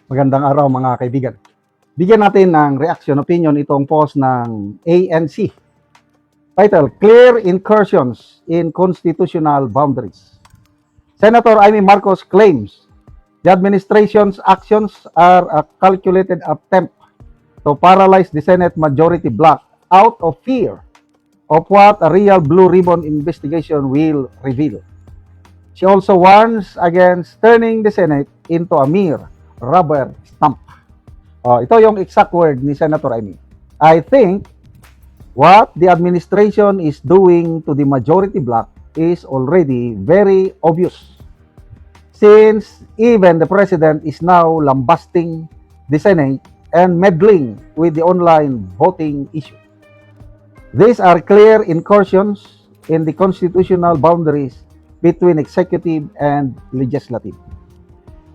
Magandang araw mga kaibigan. Bigyan natin ng reaction opinion itong post ng ANC. Title, Clear Incursions in Constitutional Boundaries. Senator Amy Marcos claims the administration's actions are a calculated attempt to paralyze the Senate majority bloc out of fear of what a real blue ribbon investigation will reveal. She also warns against turning the Senate into a mere rubber stamp. Ito yung exact word ni Senator Amy. I think what the administration is doing to the majority bloc is already very obvious, since even the president is now lambasting the Senate and meddling with the online voting issue. These are clear incursions in the constitutional boundaries between executive and legislative.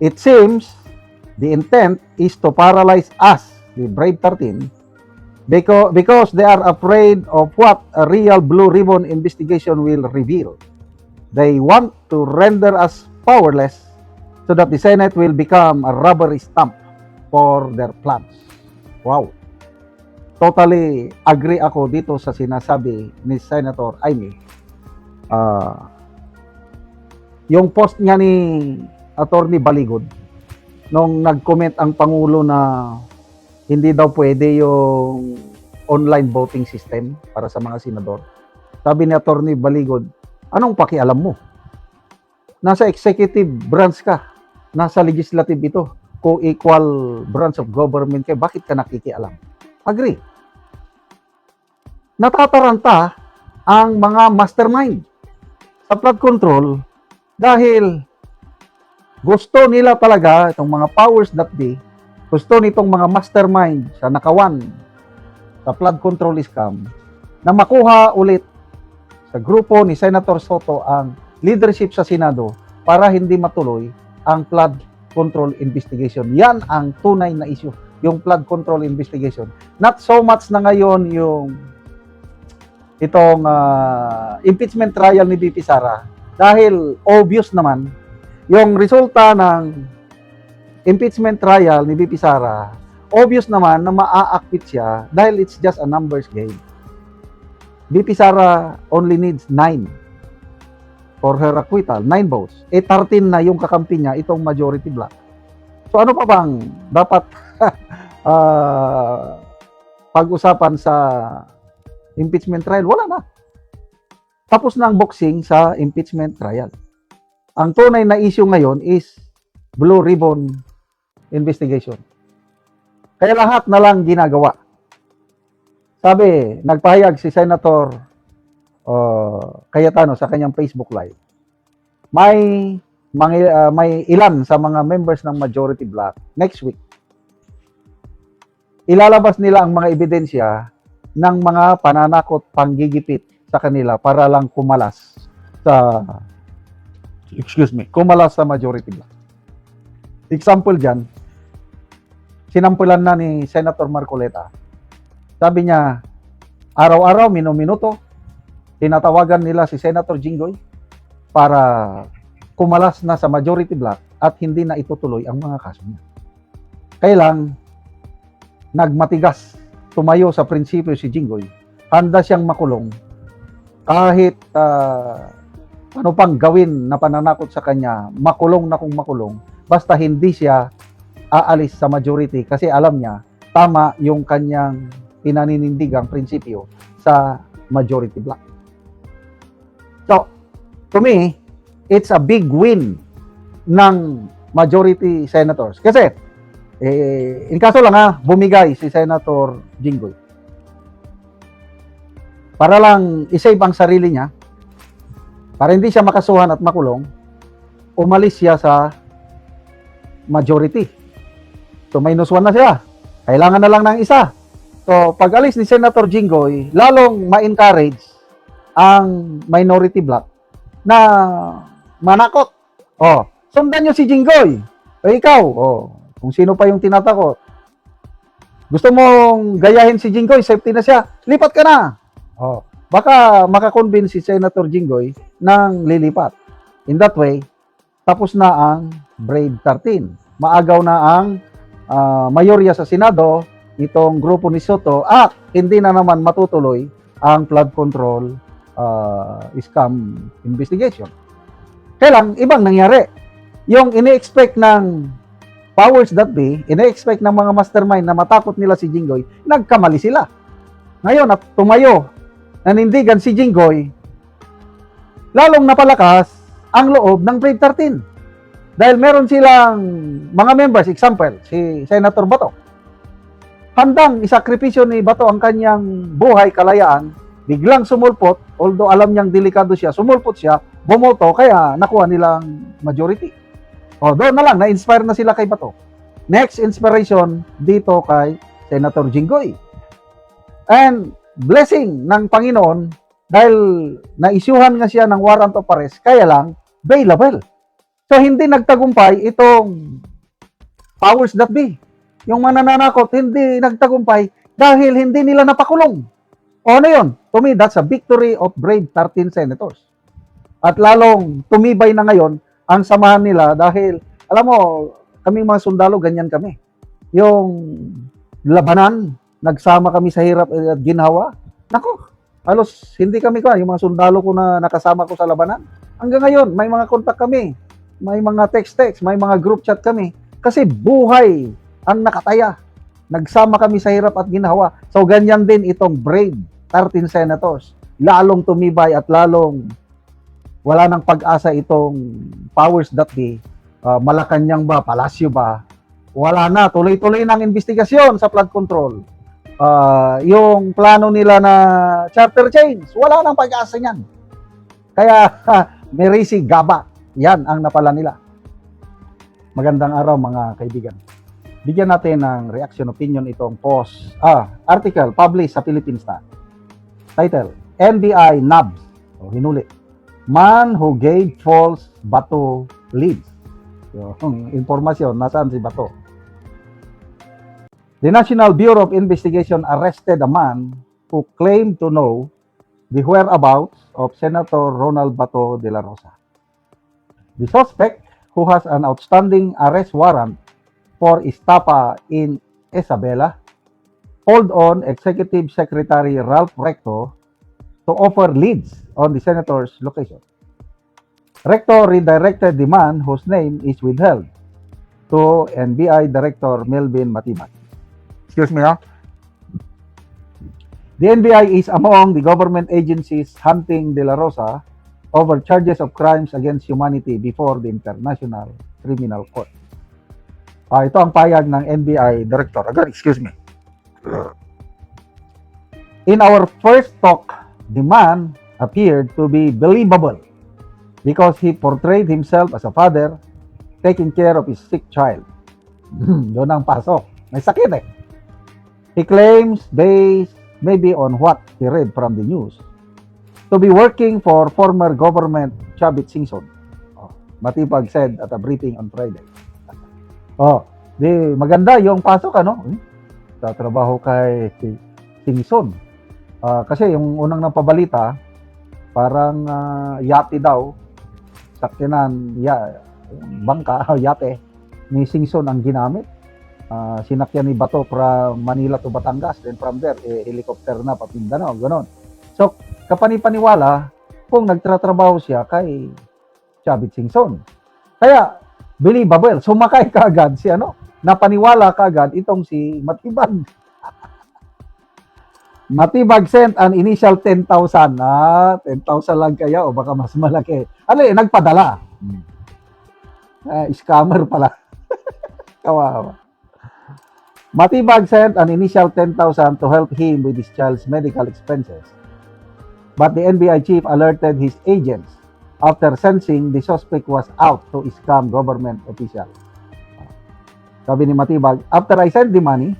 It seems the intent is to paralyze us, the Brave 13, because they are afraid of what a real blue ribbon investigation will reveal. They want to render us powerless so that the Senate will become a rubber stamp for their plans. Wow. Totally agree ako dito sa sinasabi ni Senator Amy. Yung post niya ni Attorney Baligod, nung nag-comment ang Pangulo na hindi daw pwede yung online voting system para sa mga senador. Sabi ni Attorney Baligod, anong pakialam mo? Nasa executive branch ka, nasa legislative ito, co-equal branch of government ka, bakit ka nakikialam? Agree. Natataranta ang mga mastermind sa flood control dahil gusto nila talaga, itong mga powers that be, gusto nitong mga mastermind sa nakawan sa flood control scam na makuha ulit sa grupo ni Senator Soto ang leadership sa Senado para hindi matuloy ang flood control investigation. Yan ang tunay na issue, yung flood control investigation. Not so much na ngayon yung itong impeachment trial ni VP Sara dahil obvious naman yung resulta ng impeachment trial ni VP Sara, obvious naman na maa-acquit siya dahil it's just a numbers game. VP Sara only needs 9 for her acquittal, 9 votes. 13 na yung kakampi niya, itong majority bloc. So ano pa bang dapat pag-usapan sa impeachment trial? Wala na. Tapos na ang boxing sa impeachment trial. Ang tunay na issue ngayon is blue ribbon investigation. Kaya lahat na lang ginagawa. Sabi, nagpahayag si Senator Cayetano sa kanyang Facebook Live. May ilan sa mga members ng majority bloc next week. Ilalabas nila ang mga ebidensya ng mga pananakot, panggigipit sa kanila para lang kumalas sa majority bloc. Example dyan, sinampulan na ni Senator Marcoleta. Sabi niya, araw-araw, minuto, tinatawagan nila si Senator Jinggoy para kumalas na sa majority bloc at hindi na itutuloy ang mga kaso niya. Kailang nagmatigas, tumayo sa prinsipyo si Jinggoy, handa siyang makulong kahit ano pang gawin na pananakot sa kanya, makulong na kung makulong, basta hindi siya aalis sa majority kasi alam niya, tama yung kanyang pinaninindigang prinsipyo sa majority bloc. So, to me, it's a big win ng majority senators. Kasi, in kaso lang bumigay si Senator Jinggoy. Para lang isave ang sarili niya, para hindi siya makasuhan at makulong, umalis siya sa majority. So, -1 na siya. Kailangan na lang ng isa. So, pag alis ni Senator Jinggoy, lalong ma-encourage ang minority bloc na manakot. Sundan nyo si Jinggoy. Ikaw, kung sino pa yung tinatakot. Gusto mong gayahin si Jinggoy, safety na siya, lipat ka na. Baka makakonvince si Senator Jinggoy ng lilipat. In that way, tapos na ang Brave 13. Maagaw na ang mayorya sa Senado, itong grupo ni Soto, at hindi na naman matutuloy ang flood control scam investigation. Kaya lang, ibang nangyari. Yung ini-expect ng powers that be, ini-expect ng mga mastermind na matakot nila si Jinggoy, nagkamali sila. Ngayon, at tumayo, nanindigan si Jinggoy, lalong napalakas ang loob ng Brave 13. Dahil meron silang mga members, example, si Senator Bato. Handang isakripisyo ni Bato ang kanyang buhay, kalayaan, biglang sumulpot, although alam niyang delikado siya, sumulpot siya, bumoto, kaya nakuha nilang majority. O, doon na lang, na-inspire na sila kay Bato. Next inspiration, dito kay Senator Jinggoy. And blessing ng Panginoon, dahil na-isyuhan nga siya ng warrant of arrest, kaya lang, bailable. So, hindi nagtagumpay itong powers that be. Yung mananakot, hindi nagtagumpay dahil hindi nila napakulong. O ano yun? To me, that's a victory of brave 13 senators. At lalong tumibay na ngayon ang samahan nila dahil, alam mo, kaming mga sundalo, ganyan kami. Yung labanan, nagsama kami sa hirap at ginhawa. Nako, halos hindi kami yung mga sundalo ko na nakasama ko sa labanan. Hanggang ngayon, may mga kontak kami. May mga text-text, may mga group chat kami. Kasi buhay ang nakataya. Nagsama kami sa hirap at ginhawa. So, ganyan din itong brave 13 senators. Lalong tumibay at lalong wala nang pag-asa itong powers that be. Malacanang ba, Palasyo ba? Wala na. Tuloy-tuloy ng investigasyon sa flood control. Yung plano nila na charter chains, wala nang pag-asa niyan. Kaya, merisi gaba. Yan ang napala nila. Magandang araw mga kaibigan. Bigyan natin ng reaction opinion itong article published sa Philippine Star. Title, NBI nabs, hinuli. Man who gave false Bato leads. Yung informasyon, nasaan si Bato? The National Bureau of Investigation arrested a man who claimed to know the whereabouts of Senator Ronald Bato de la Rosa. The suspect, who has an outstanding arrest warrant for estafa in Isabela, called on Executive Secretary Ralph Recto to offer leads on the senator's location. Recto redirected the man whose name is withheld to NBI Director Melvin Matibag. Excuse me, The NBI is among the government agencies hunting De La Rosa over charges of crimes against humanity before the International Criminal Court. Ito ang payag ng NBI Director. Excuse me. In our first talk, the man appeared to be believable because he portrayed himself as a father taking care of his sick child. Doon ang pasok. May sakit eh. He claims, based maybe on what he read from the news, to be working for former government Chavit Singson. Matibag said at a briefing on Friday. Di maganda yung pasok sa trabaho kay Singson. Kasi yung unang napabalita, parang yate daw, sakyanan, bangka, yate, ni Singson ang ginamit. Sinakyan ni Bato from Manila to Batangas, then from there, helicopter na pa Mindanao, gano'n. So, kapanipaniwala kung nagtratrabaho siya kay Chavit Singson. Kaya, believable. Sumakay kaagad si napaniwala kaagad itong si Matibag. Matibag sent an initial 10,000. 10,000 lang kaya o baka mas malaki. Nagpadala. Scammer pala. Kawawa. Matibag sent an initial 10,000 to help him with his child's medical expenses. But the NBI chief alerted his agents after sensing the suspect was out to scam government official. Sabi ni Matibag, after I sent the money,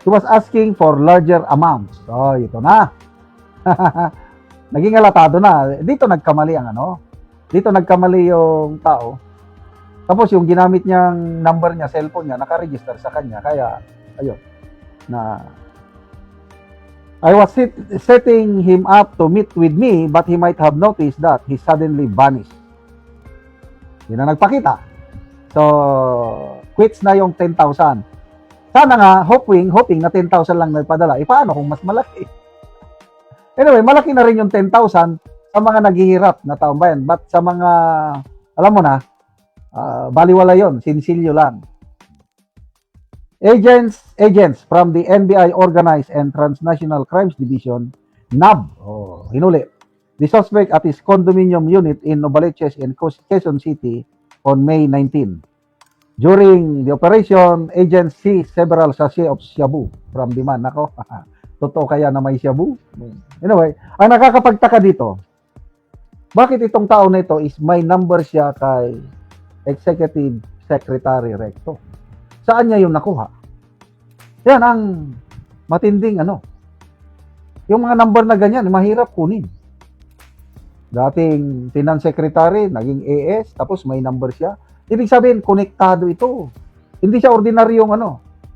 he was asking for larger amounts. Ito na. Naging alatado na. Dito nagkamali Dito nagkamali yung tao. Tapos yung ginamit niyang number niya, cellphone niya, nakaregister sa kanya. Kaya, ayun, I was setting him up to meet with me, but he might have noticed that he suddenly vanished. Yun na nagpakita. So, quits na yung 10,000. Sana nga, hoping na 10,000 lang nagpadala. Paano kung mas malaki? Anyway, malaki na rin yung 10,000 sa mga naghihirap na taong bayan. But sa mga, alam mo na, baliwala yon, sinsilyo lang. Agents from the NBI Organized and Transnational Crimes Division, NAB, hinuli. The suspect at his condominium unit in Novaliches in Quezon City on May 19. During the operation, agents seized several sachets of shabu from the man. Nako, totoo kaya na may shabu? Anyway, ang nakakapagtaka dito, bakit itong tao na ito is may number siya kay Executive Secretary Recto? Saan niya yung nakuha? Yan ang matinding Yung mga number na ganyan, mahirap kunin. Dating Finance Secretary, naging AS, tapos may number siya. Ibig sabihin, konektado ito. Hindi siya ordinaryong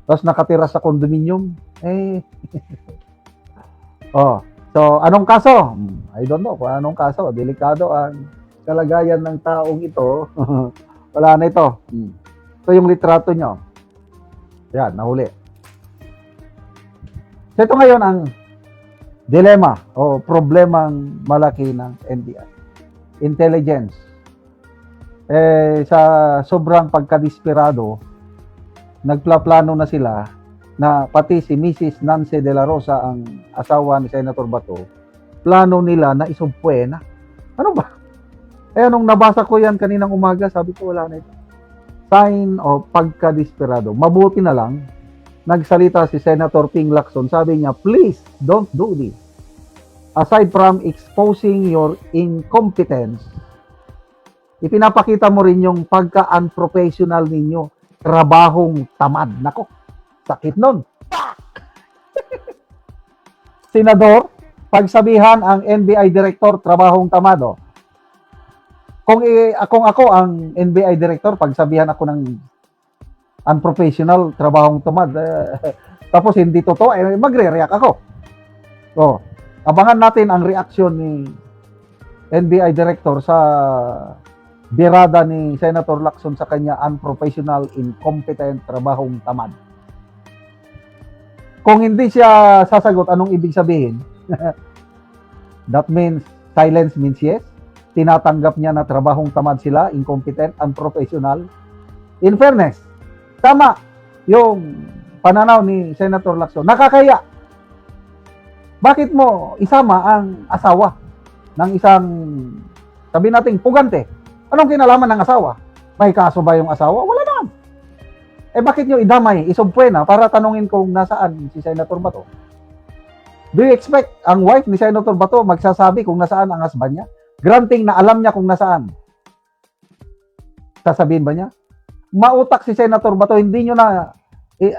tapos nakatira sa condominium. So, anong kaso? I don't know kung anong kaso. Delikado ang kalagayan ng taong ito. Wala na ito. Ito yung litrato nyo. Yan, nahuli. So, ito ngayon ang dilema o problemang malaki ng NBI. Intelligence. Sa sobrang pagkadesperado, nagplaplano na sila na pati si Mrs. Nancy de la Rosa, ang asawa ni Senator Bato, plano nila na isubpuena. Ano ba? Nung nabasa ko yan kaninang umaga, sabi ko wala na ito. Sign of pagkadesperado. Mabuti na lang, nagsalita si Senator Ping Lacson, sabi niya, please don't do this. Aside from exposing your incompetence, ipinapakita mo rin yung pagka-unprofessional ninyo, trabahong tamad. Nako, sakit nun. Senador, pagsabihan ang NBI Director, trabahong tamad. Kung ako ang NBI Director, pagsabihan ako ng unprofessional, trabahong tamad, tapos hindi totoo, magre-react ako. Abangan natin ang reaksyon ni NBI Director sa birada ni Senator Lacson sa kanya unprofessional, incompetent, trabahong tamad. Kung hindi siya sasagot, anong ibig sabihin? That means, silence means yes. Tinatanggap niya na trabahong tamad sila, incompetent, unprofessional. In fairness, tama yung pananaw ni Senator Lacson. Nakakaya. Bakit mo isama ang asawa ng isang, sabi nating, pugante? Anong kinalaman ng asawa? May kaso ba yung asawa? Wala naman. Bakit nyo idamay, isubpuena para tanungin kung nasaan si Senator Bato? Do you expect ang wife ni Senator Bato magsasabi kung nasaan ang husband niya? Granting na alam niya kung nasaan. Sasabihin ba niya? Mautak si Senator Bato, hindi nyo na,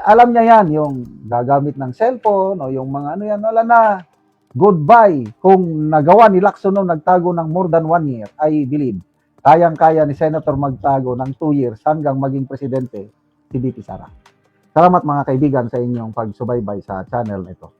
alam niya yan, yung gagamit ng cellphone o yung mga yan, wala na. Goodbye. Kung nagawa ni Lacson nung nagtago ng more than 1 year, I believe, kayang-kaya ni Senator magtago ng 2 years hanggang maging presidente si BP Sara. Salamat mga kaibigan sa inyong pagsubaybay sa channel nito.